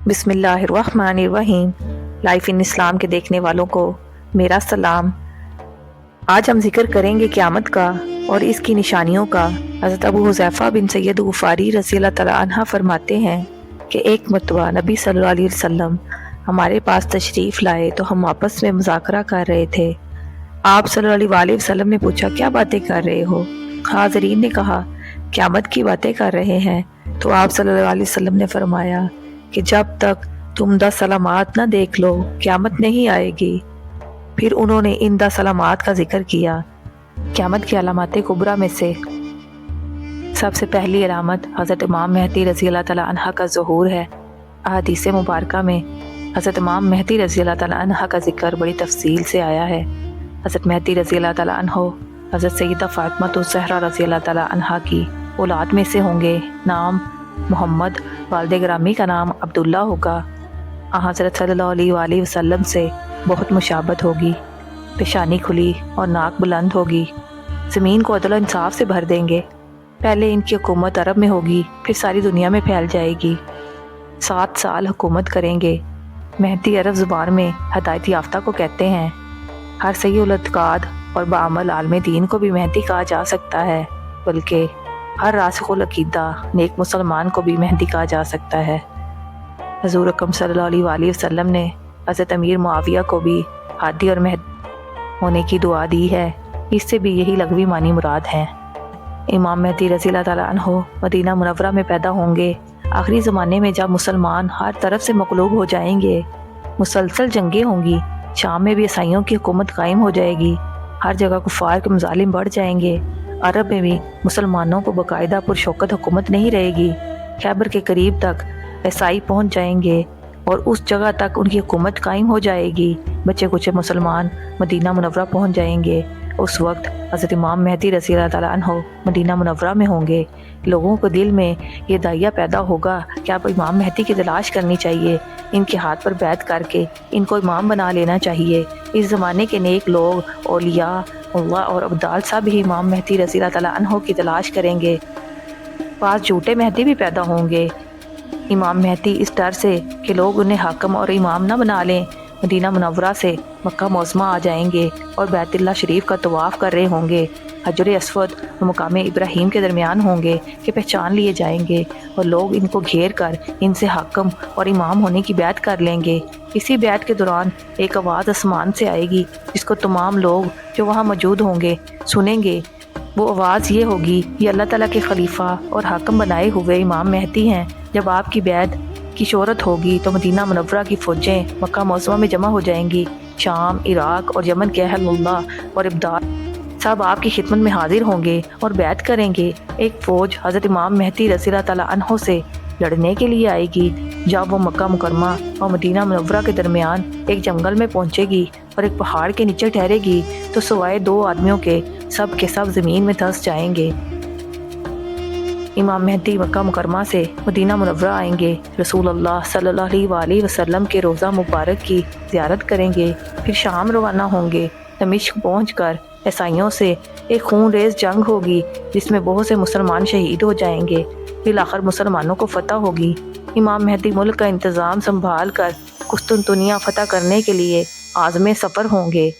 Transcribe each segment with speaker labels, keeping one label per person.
Speaker 1: بسم اللہ الرحمن الرحیم۔ لائف ان اسلام کے دیکھنے والوں کو میرا سلام۔ آج ہم ذکر کریں گے قیامت کا اور اس کی نشانیوں کا۔ حضرت ابو حذیفہ بن سید غفاری رضی اللہ تعالیٰ عنہ فرماتے ہیں کہ ایک مرتبہ نبی صلی اللہ علیہ وسلم ہمارے پاس تشریف لائے تو ہم آپس میں مذاکرہ کر رہے تھے۔ آپ صلی اللہ علیہ وسلم نے پوچھا، کیا باتیں کر رہے ہو؟ حاضرین نے کہا، قیامت کی باتیں کر رہے ہیں۔ تو آپ صلی اللہ علیہ وسلم نے فرمایا کہ جب تک تم 10 علامات نہ دیکھ لو قیامت نہیں آئے گی۔ پھر انہوں نے ان 10 علامات کا ذکر کیا۔ قیامت کی علامات کبریٰ میں سے سب سے پہلی علامت حضرت امام مہدی رضی اللہ تعالیٰ عنہ کا ظہور ہے۔ احادیث مبارکہ میں حضرت امام مہدی رضی اللہ تعالیٰ عنہ کا ذکر بڑی تفصیل سے آیا ہے۔ حضرت مہدی رضی اللہ تعالیٰ عنہ حضرت سیدہ فاطمہ الزہرا رضی اللہ تعالیٰ عنہ کی اولاد میں سے ہوں گے۔ نام محمد، والد گرامی کا نام عبداللہ ہوگا۔ حضرت صلی اللہ علیہ وآلہ وسلم سے بہت مشابہت ہوگی۔ پیشانی کھلی اور ناک بلند ہوگی۔ زمین کو عدل و انصاف سے بھر دیں گے۔ پہلے ان کی حکومت عرب میں ہوگی، پھر ساری دنیا میں پھیل جائے گی۔ 7 سال حکومت کریں گے۔ مہدی عرب زبان میں ہدایت یافتہ کو کہتے ہیں۔ ہر صحیح الاعتقاد اور بعمل عالم دین کو بھی مہدی کہا جا سکتا ہے، بلکہ ہر راسخ العقیدہ نیک مسلمان کو بھی مہدی کہا جا سکتا ہے۔ حضور اکرم صلی اللہ علیہ وآلہ وسلم نے حضرت امیر معاویہ کو بھی ہادی اور مہدی ہونے کی دعا دی ہے۔ اس سے بھی یہی لغوی معنی مراد ہیں۔ امام مہدی رضی اللہ تعالیٰ عنہ مدینہ منورہ میں پیدا ہوں گے۔ آخری زمانے میں جب مسلمان ہر طرف سے مغلوب ہو جائیں گے، مسلسل جنگیں ہوں گی، شام میں بھی عیسائیوں کی حکومت قائم ہو جائے گی، ہر جگہ کفار کے مظالم بڑھ جائیں گے، عرب میں بھی مسلمانوں کو باقاعدہ پرشوکت حکومت نہیں رہے گی، خیبر کے قریب تک عیسائی پہنچ جائیں گے اور اس جگہ تک ان کی حکومت قائم ہو جائے گی۔ بچے کچے مسلمان مدینہ منورہ پہنچ جائیں گے۔ اس وقت حضرت امام مہدی رضی اللہ تعالیٰ عنہ مدینہ منورہ میں ہوں گے۔ لوگوں کو دل میں یہ داعیہ پیدا ہوگا کہ اب امام مہدی کی تلاش کرنی چاہیے، ان کے ہاتھ پر بیعت کر کے ان کو امام بنا لینا چاہیے۔ اس زمانے کے نیک لوگ، اولیاء اللہ اور ابدال سب ہی امام مہدی رضی اللہ تعالیٰ عنہ کی تلاش کریں گے۔ بعض جھوٹے مہدی بھی پیدا ہوں گے۔ امام مہدی اس ڈر سے کہ لوگ انہیں حاکم اور امام نہ بنا لیں، مدینہ منورہ سے مکہ معظمہ آ جائیں گے اور بیت اللہ شریف کا طواف کر رہے ہوں گے۔ حجر اسود و مقام ابراہیم کے درمیان ہوں گے کہ پہچان لیے جائیں گے اور لوگ ان کو گھیر کر ان سے حاکم اور امام ہونے کی بیعت کر لیں گے۔ اسی بیعت کے دوران ایک آواز آسمان سے آئے گی جس کو تمام لوگ جو وہاں موجود ہوں گے سنیں گے۔ وہ آواز یہ ہوگی، یہ اللہ تعالیٰ کے خلیفہ اور حاکم بنائے ہوئے امام مہدی ہیں۔ جب آپ کی بیعت کی شہرت ہوگی تو مدینہ منورہ کی فوجیں مکہ معظمہ میں جمع ہو جائیں گی۔ شام، عراق اور یمن کے اہل اللہ اور ابدال سب آپ کی خدمت میں حاضر ہوں گے اور بیعت کریں گے۔ ایک فوج حضرت امام مہدی رضی اللہ تعالیٰ عنہ سے لڑنے کے لیے آئے گی۔ جب وہ مکہ مکرمہ اور مدینہ منورہ کے درمیان ایک جنگل میں پہنچے گی اور ایک پہاڑ کے نیچے ٹھہرے گی تو سوائے 2 آدمیوں کے سب زمین میں دھنس جائیں گے۔ امام مہدی مکہ مکرمہ سے مدینہ منورہ آئیں گے، رسول اللہ صلی اللہ علیہ وآلہ وسلم کے روضہ مبارک کی زیارت کریں گے، پھر شام روانہ ہوں گے۔ دمشق پہنچ کر عیسائیوں سے ایک خون ریز جنگ ہوگی جس میں بہت سے مسلمان شہید ہو جائیں گے۔ بالآخر مسلمانوں کو فتح ہوگی۔ امام مہدی ملک کا انتظام سنبھال کر قسطنطنیہ فتح کرنے کے لیے عازم سفر ہوں گے۔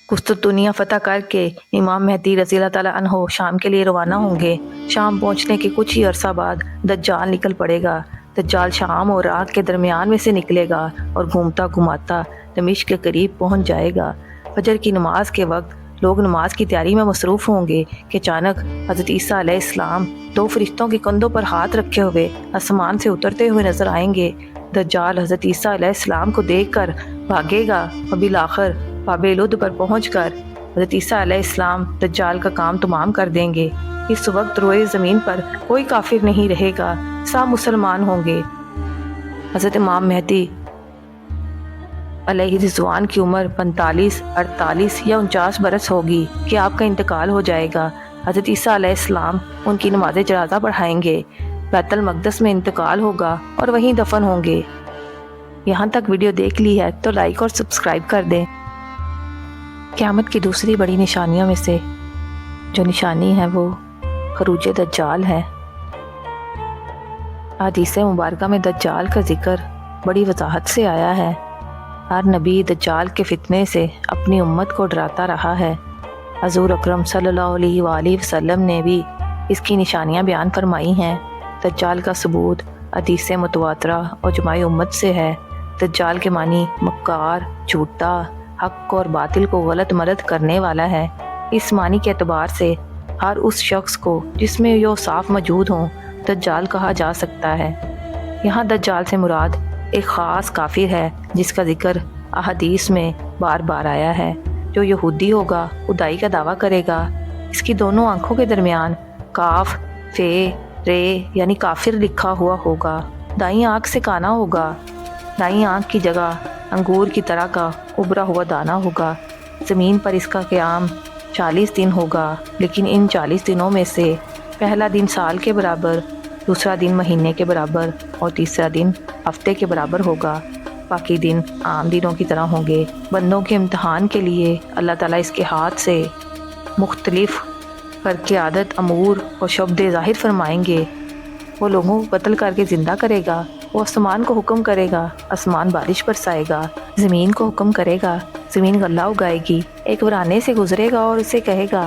Speaker 1: قسطنطنیہ فتح کر کے امام مہدی رضی اللہ تعالیٰ عنہ شام کے لیے روانہ ہوں گے۔ شام پہنچنے کے کچھ ہی عرصہ بعد دجال نکل پڑے گا۔ دجال شام اور عراق کے درمیان میں سے نکلے گا اور گھومتا گھماتا دمشق کے قریب پہنچ جائے گا۔ فجر کی نماز کے وقت لوگ نماز کی تیاری میں مصروف ہوں گے کہ اچانک حضرت عیسیٰ علیہ السلام 2 فرشتوں کے کندھوں پر ہاتھ رکھے ہوئے آسمان سے اترتے ہوئے نظر آئیں گے۔ دجال حضرت عیسیٰ علیہ السلام کو دیکھ کر بھاگے گا اور بالآخر باب لد پر پہنچ کر حضرت عیسیٰ علیہ السلام دجال کا کام تمام کر دیں گے۔ اس وقت روئے زمین پر کوئی کافر نہیں رہے گا، سب مسلمان ہوں گے۔ حضرت امام مہدی علیہ رضوان کی عمر 45، 48 یا 49 برس ہوگی کہ آپ کا انتقال ہو جائے گا۔ حضرت عیسیٰ علیہ السلام ان کی نماز جنازہ پڑھائیں گے۔ بیت المقدس میں انتقال ہوگا اور وہیں دفن ہوں گے۔ یہاں تک ویڈیو دیکھ لی ہے تو لائک اور سبسکرائب کر دیں۔ قیامت کی دوسری بڑی نشانیوں میں سے جو نشانی ہے وہ خروج دجال ہے۔ حدیث مبارکہ میں دجال کا ذکر بڑی وضاحت سے آیا ہے۔ ہر نبی دجال کے فتنے سے اپنی امت کو ڈراتا رہا ہے۔ حضور اکرم صلی اللہ علیہ وآلہ وسلم نے بھی اس کی نشانیاں بیان فرمائی ہیں۔ دجال کا ثبوت حدیث متواترہ اور جماعی امت سے ہے۔ دجال کے معنی مکار، جھوٹا، حق اور باطل کو غلط ملت کرنے والا ہے۔ اس معنی کے اعتبار سے ہر اس شخص کو جس میں یہ صاف موجود ہوں دجال کہا جا سکتا ہے۔ یہاں دجال سے مراد ایک خاص کافر ہے جس کا ذکر احادیث میں بار بار آیا ہے، جو یہودی ہوگا، خدائی کا دعویٰ کرے گا۔ اس کی دونوں آنکھوں کے درمیان کاف فے رے یعنی کافر لکھا ہوا ہوگا۔ دائیں آنکھ سے کانا ہوگا۔ دائیں آنکھ کی جگہ انگور کی طرح کا ابھرا ہوا دانہ ہوگا۔ زمین پر اس کا قیام 40 دن ہوگا، لیکن ان 40 دنوں میں سے پہلا دن سال کے برابر، دوسرا دن مہینے کے برابر اور تیسرا دن ہفتے کے برابر ہوگا۔ باقی دن عام دنوں کی طرح ہوں گے۔ بندوں کے امتحان کے لیے اللہ تعالیٰ اس کے ہاتھ سے مختلف کر کے عادت امور اور شبد ظاہر فرمائیں گے۔ وہ لوگوں کو قتل کر کے زندہ کرے گا۔ وہ آسمان کو حکم کرے گا، آسمان بارش برسائے گا۔ زمین کو حکم کرے گا، زمین غلہ اگائے گی۔ ایک ورانے سے گزرے گا اور اسے کہے گا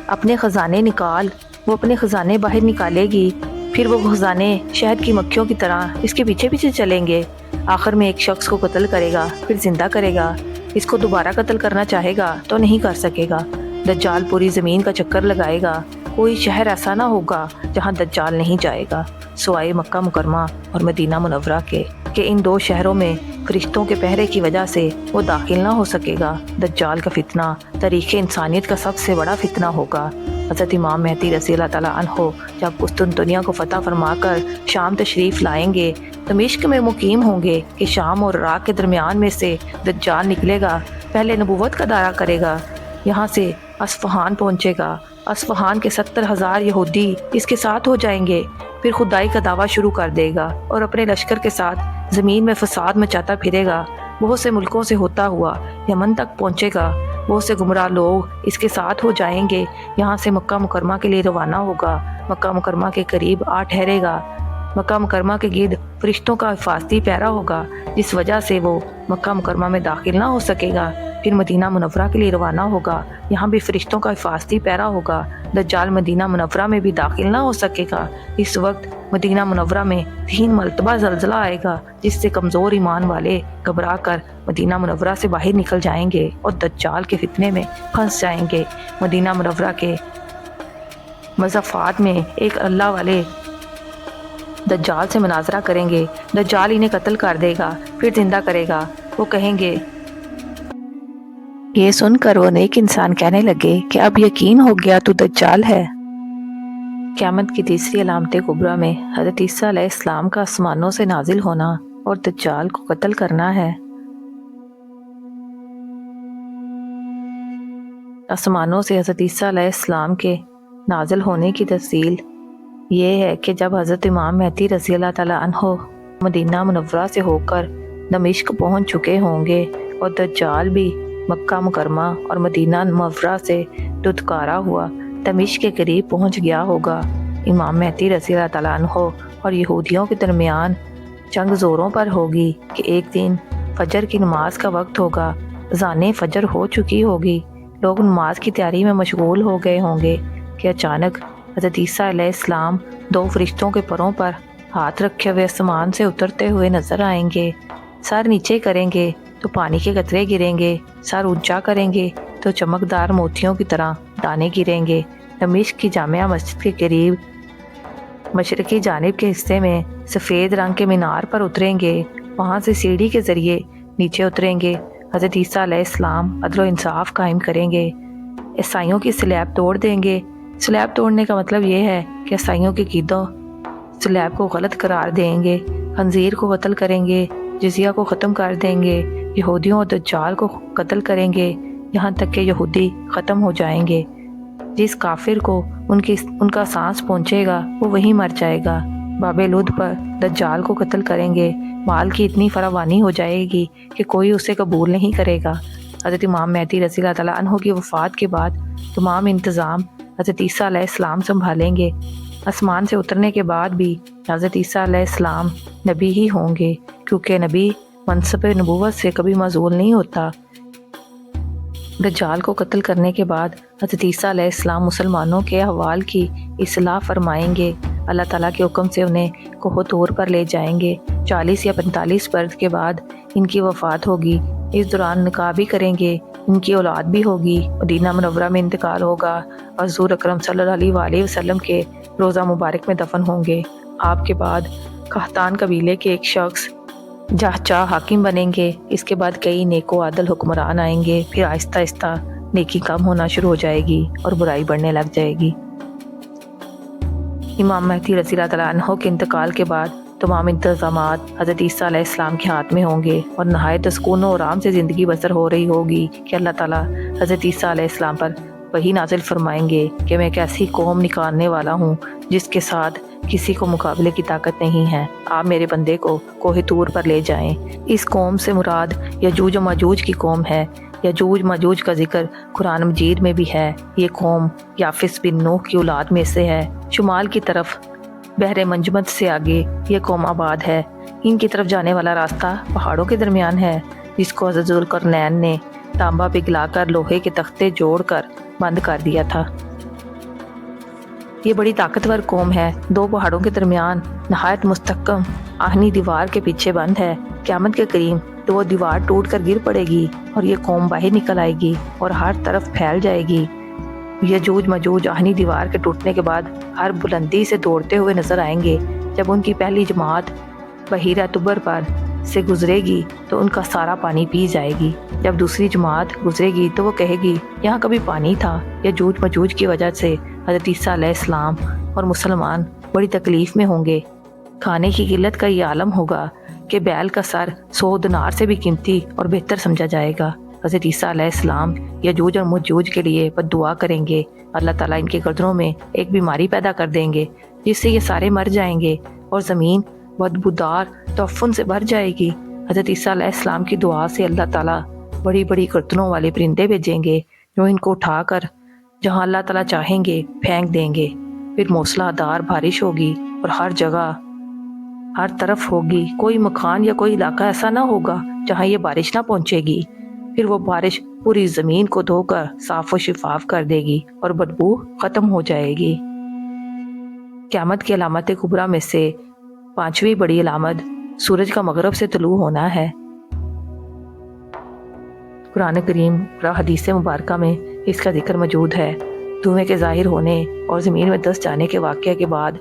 Speaker 1: اپنے خزانے نکال۔ وہ اپنے خزانے باہر نکالے گی، پھر وہ خزانے شہد کی مکھیوں کی طرح اس کے پیچھے پیچھے چلیں گے۔ آخر میں ایک شخص کو قتل کرے گا، پھر زندہ کرے گا۔ اس کو دوبارہ قتل کرنا چاہے گا تو نہیں کر سکے گا۔ دجال پوری زمین کا چکر لگائے گا۔ کوئی شہر ایسا نہ ہوگا جہاں دجال نہیں جائے گا، سوائے مکہ مکرمہ اور مدینہ منورہ کے، کہ ان دو شہروں میں فرشتوں کے پہرے کی وجہ سے وہ داخل نہ ہو سکے گا۔ دجال کا فتنہ تاریخ انسانیت کا سب سے بڑا فتنہ ہوگا۔ حضرت امام مہدی رضی اللہ تعالیٰ عنہ جب قسطنطنیہ کو فتح فرما کر شام تشریف لائیں گے، دمشق میں مقیم ہوں گے کہ شام اور عراق کے درمیان میں سے دجال نکلے گا۔ پہلے نبوت کا دعویٰ کرے گا، یہاں سے اصفہان پہنچے گا۔ اصفہان کے 70,000 یہودی اس کے ساتھ ہو جائیں گے۔ پھر خدائی کا دعویٰ شروع کر دے گا اور اپنے لشکر کے ساتھ زمین میں فساد مچاتا پھرے گا۔ بہت سے ملکوں سے ہوتا ہوا یمن تک پہنچے گا۔ بہت سے گمراہ لوگ اس کے ساتھ ہو جائیں گے۔ یہاں سے مکہ مکرمہ کے لیے روانہ ہوگا۔ مکہ مکرمہ کے قریب آ ٹھہرے گا۔ مکہ مکرمہ کے گرد فرشتوں کا حفاظتی پہرا ہوگا، جس وجہ سے وہ مکہ مکرمہ میں داخل نہ ہو سکے گا۔ پھر مدینہ منورہ کے لیے روانہ ہوگا، یہاں بھی فرشتوں کا حفاظتی پہرا ہوگا۔ دجال مدینہ منورہ میں بھی داخل نہ ہو سکے گا۔ اس وقت مدینہ منورہ میں 3 مرتبہ زلزلہ آئے گا، جس سے کمزور ایمان والے گھبرا کر مدینہ منورہ سے باہر نکل جائیں گے اور دجال کے فتنے میں پھنس جائیں گے۔ مدینہ منورہ کے مضافات میں ایک اللہ والے دجال سے مناظرہ کریں گے۔ دجال انہیں قتل کر دے گا، پھر زندہ کرے گا۔ وہ کہیں گے، یہ سن کر وہ نیک انسان کہنے لگے کہ اب یقین ہو گیا تو دجال ہے۔ قیامت کی تیسری علامت کبریٰ میں حضرت عیسیٰ علیہ السلام کا آسمانوں سے نازل ہونا اور دجال کو قتل کرنا ہے۔ آسمانوں سے حضرت عیسیٰ علیہ السلام کے نازل ہونے کی تفصیل یہ ہے کہ جب حضرت امام مہدی رضی اللہ تعالیٰ عنہ مدینہ منورہ سے ہو کر دمشق پہنچ چکے ہوں گے اور دجال بھی مکہ مکرمہ اور مدینہ منورہ سے دھتکارا ہوا دمشق کے قریب پہنچ گیا ہوگا۔ امام مہدی رضی اللہ تعالیٰ عنہ اور یہودیوں کے درمیان جنگ زوروں پر ہوگی کہ ایک دن فجر کی نماز کا وقت ہوگا، اذان فجر ہو چکی ہوگی، لوگ نماز کی تیاری میں مشغول ہو گئے ہوں گے کہ اچانک حضرت عیسیٰ علیہ السلام 2 فرشتوں کے پروں پر ہاتھ رکھے ہوئے آسمان سے اترتے ہوئے نظر آئیں گے۔ سر نیچے کریں گے تو پانی کے قطرے گریں گے، سر اونچا کریں گے تو چمکدار موتیوں کی طرح دانے گریں گے۔ دمشق کی جامع مسجد کے قریب مشرقی جانب کے حصے میں سفید رنگ کے مینار پر اتریں گے، وہاں سے سیڑھی کے ذریعے نیچے اتریں گے۔ حضرت عیسیٰ علیہ السلام عدل و انصاف قائم کریں گے، عیسائیوں کی سلیب توڑ دیں گے۔ سلیب توڑنے کا مطلب یہ ہے کہ عیسائیوں کے عقیدوں سلیب کو غلط قرار دیں گے، خنزیر کو قتل کریں گے، جزیہ کو ختم کر دیں گے، یہودیوں اور دجال کو قتل کریں گے، یہاں تک کہ یہودی ختم ہو جائیں گے۔ جس کافر کو ان کا سانس پہنچے گا وہ وہیں مر جائے گا۔ باب لد پر دجال کو قتل کریں گے، مال کی اتنی فراوانی ہو جائے گی کہ کوئی اسے قبول نہیں کرے گا۔ حضرت امام مہدی رضی اللہ تعالیٰ عنہ کی وفات کے بعد تمام انتظام حضرت عیسیٰ علیہ السلام سنبھالیں گے۔ آسمان سے اترنے کے بعد بھی حضرت عیسیٰ علیہ السلام نبی ہی ہوں گے، کیونکہ نبی منصب نبوت سے کبھی معزول نہیں ہوتا۔ دجال کو قتل کرنے کے بعد حضرت عیسیٰ علیہ السلام مسلمانوں کے احوال کی اصلاح فرمائیں گے۔ اللہ تعالیٰ کے حکم سے انہیں کوہ طور پر لے جائیں گے۔ 40 یا 45 برس کے بعد ان کی وفات ہوگی۔ اس دوران نکاح بھی کریں گے، ان کی اولاد بھی ہوگی۔ مدینہ منورہ میں انتقال ہوگا اور حضور اکرم صلی اللہ علیہ وسلم کے روضہ مبارک میں دفن ہوں گے۔ آپ کے بعد قحطان قبیلے کے ایک شخص جاہچہ حاکم بنیں گے۔ اس کے بعد کئی نیک و عادل حکمران آئیں گے۔ پھر آہستہ آہستہ نیکی کم ہونا شروع ہو جائے گی اور برائی بڑھنے لگ جائے گی۔ امام مہدی رضی اللہ تعالیٰ عنہ کے انتقال کے بعد تمام انتظامات حضرت عیسیٰ علیہ السلام کے ہاتھ میں ہوں گے اور نہایت سکون و آرام سے زندگی بسر ہو رہی ہوگی کہ اللہ تعالیٰ حضرت عیسیٰ علیہ السلام پر وحی نازل فرمائیں گے کہ میں ایک ایسی قوم نکالنے والا ہوں جس کے ساتھ کسی کو مقابلے کی طاقت نہیں ہے۔ آپ میرے بندے کو کوہ طور پر لے جائیں۔ اس قوم سے مراد یجوج و ماجوج کی قوم ہے۔ یجوج ماجوج کا ذکر قرآن مجید میں بھی ہے۔ یہ قوم یافس بن نوح کی اولاد میں سے ہے۔ شمال کی طرف بحر منجمد سے آگے یہ قوم آباد ہے۔ ان کی طرف جانے والا راستہ پہاڑوں کے درمیان ہے، جس کو حضرت ذوالقرنین نے تانبا پگھلا کر لوہے کے تختے جوڑ کر بند کر دیا تھا۔ یہ بڑی طاقتور قوم ہے، 2 پہاڑوں کے درمیان نہایت مستحکم آہنی دیوار کے پیچھے بند ہے۔ قیامت کے قریب تو وہ دیوار ٹوٹ کر گر پڑے گی اور یہ قوم باہر نکل آئے گی اور ہر طرف پھیل جائے گی۔ یجوج مجوج آہنی دیوار کے ٹوٹنے کے بعد ہر بلندی سے دوڑتے ہوئے نظر آئیں گے۔ جب ان کی پہلی جماعت بحیرہ تبر پر سے گزرے گی تو ان کا سارا پانی پی جائے گی۔ جب دوسری جماعت گزرے گی تو وہ کہے گی یہاں کبھی پانی تھا۔ یجوج مجوج کی وجہ سے حضرت عیسیٰ علیہ السلام اور مسلمان بڑی تکلیف میں ہوں گے۔ کھانے کی قلت کا یہ عالم ہوگا کہ بیل کا سر 100 دینار سے بھی قیمتی اور بہتر سمجھا جائے گا۔ حضرت عیسیٰ علیہ السلام یجوج اور مجوج کے لیے بد دعا کریں گے۔ اللہ تعالیٰ ان کے گردنوں میں ایک بیماری پیدا کر دیں گے جس سے یہ سارے مر جائیں گے اور زمین بدبودار تعفن سے بھر جائے گی۔ حضرت عیسیٰ علیہ السلام کی دعا سے اللہ تعالیٰ بڑی بڑی گردنوں والے پرندے بھیجیں گے جو ان کو اٹھا کر جہاں اللہ تعالیٰ چاہیں گے پھینک دیں گے۔ پھر موسلا دار بارش ہوگی اور ہر جگہ ہر طرف ہوگی۔ کوئی مکان یا کوئی علاقہ ایسا نہ ہوگا جہاں یہ بارش نہ پہنچے گی۔ پھر وہ بارش پوری زمین کو دھو کر صاف و شفاف کر دے گی اور بدبو ختم ہو جائے گی۔ قیامت کی علامت کبریٰ میں سے 5ویں بڑی علامت سورج کا مغرب سے طلوع ہونا ہے۔ قرآن کریم اور حدیث مبارکہ میں اس کا ذکر موجود ہے۔ دھویں کے ظاہر ہونے اور زمین میں دس جانے کے واقعہ کے بعد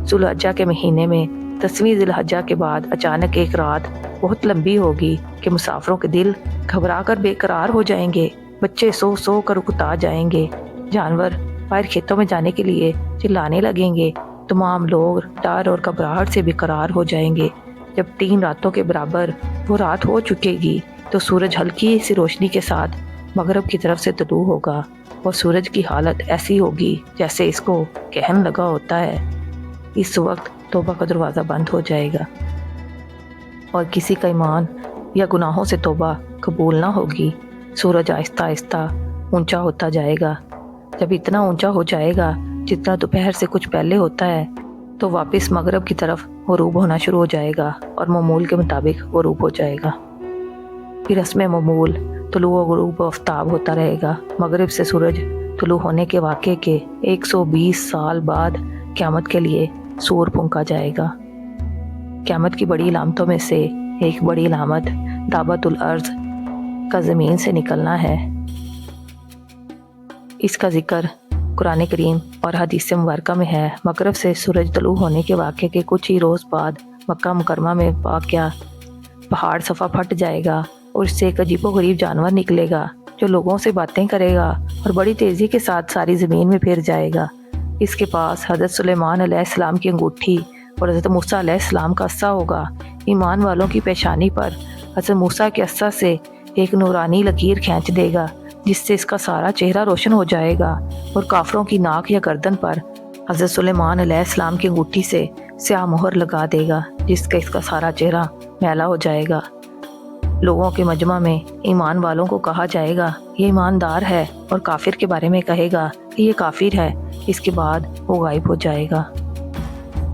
Speaker 1: ذو الحجہ کے مہینے میں 10ویں ذی الحجہ کے بعد اچانک ایک رات بہت لمبی ہوگی کہ مسافروں کے دل گھبرا کر بے قرار ہو جائیں گے، بچے سو سو کر اکتا جائیں گے، جانور باہر کھیتوں میں جانے کے لیے چلانے لگیں گے، تمام لوگ ڈر اور گھبراہٹ سے بے قرار ہو جائیں گے۔ جب 3 راتوں کے برابر وہ رات ہو چکے گی تو سورج ہلکی سی روشنی کے ساتھ مغرب کی طرف سے طلوع ہوگا اور سورج کی حالت ایسی ہوگی جیسے اس کو کہن لگا ہوتا ہے۔ اس وقت توبہ کا دروازہ بند ہو جائے گا اور کسی کا ایمان یا گناہوں سے توبہ قبول نہ ہوگی۔ سورج آہستہ آہستہ اونچا ہوتا جائے گا۔ جب اتنا اونچا ہو جائے گا جتنا دوپہر سے کچھ پہلے ہوتا ہے تو واپس مغرب کی طرف غروب ہونا شروع ہو جائے گا اور معمول کے مطابق غروب ہو جائے گا۔ پھر رسم معمول طلوع و غروب آفتاب ہوتا رہے گا۔ مغرب سے سورج طلوع ہونے کے واقعے کے 120 سال بعد قیامت کے لیے سور پھونکا جائے گا۔ قیامت کی بڑی علامتوں میں سے ایک بڑی علامت دابت الارض کا زمین سے نکلنا ہے۔ اس کا ذکر قرآن کریم اور حدیث مبارکہ میں ہے۔ مغرب سے سورج طلوع ہونے کے واقعے کے کچھ ہی روز بعد مکہ مکرمہ میں واقع پہاڑ صفا پھٹ جائے گا اور اس سے ایک عجیب و غریب جانور نکلے گا جو لوگوں سے باتیں کرے گا اور بڑی تیزی کے ساتھ ساری زمین میں پھر جائے گا۔ اس کے پاس حضرت سلیمان علیہ السلام کی انگوٹھی اور حضرت موسیٰ علیہ السلام کا عصا ہوگا۔ ایمان والوں کی پیشانی پر حضرت موسیٰ کے عصا سے ایک نورانی لکیر کھینچ دے گا جس سے اس کا سارا چہرہ روشن ہو جائے گا، اور کافروں کی ناک یا گردن پر حضرت سلیمان علیہ السلام کی انگوٹھی سے سیاہ مہر لگا دے گا جس سے اس کا سارا چہرہ میلا ہو جائے گا۔ لوگوں کے مجمع میں ایمان والوں کو کہا جائے گا یہ ایماندار ہے، اور کافر کے بارے میں کہے گا کہ یہ کافر ہے۔ اس کے بعد وہ غائب ہو جائے گا۔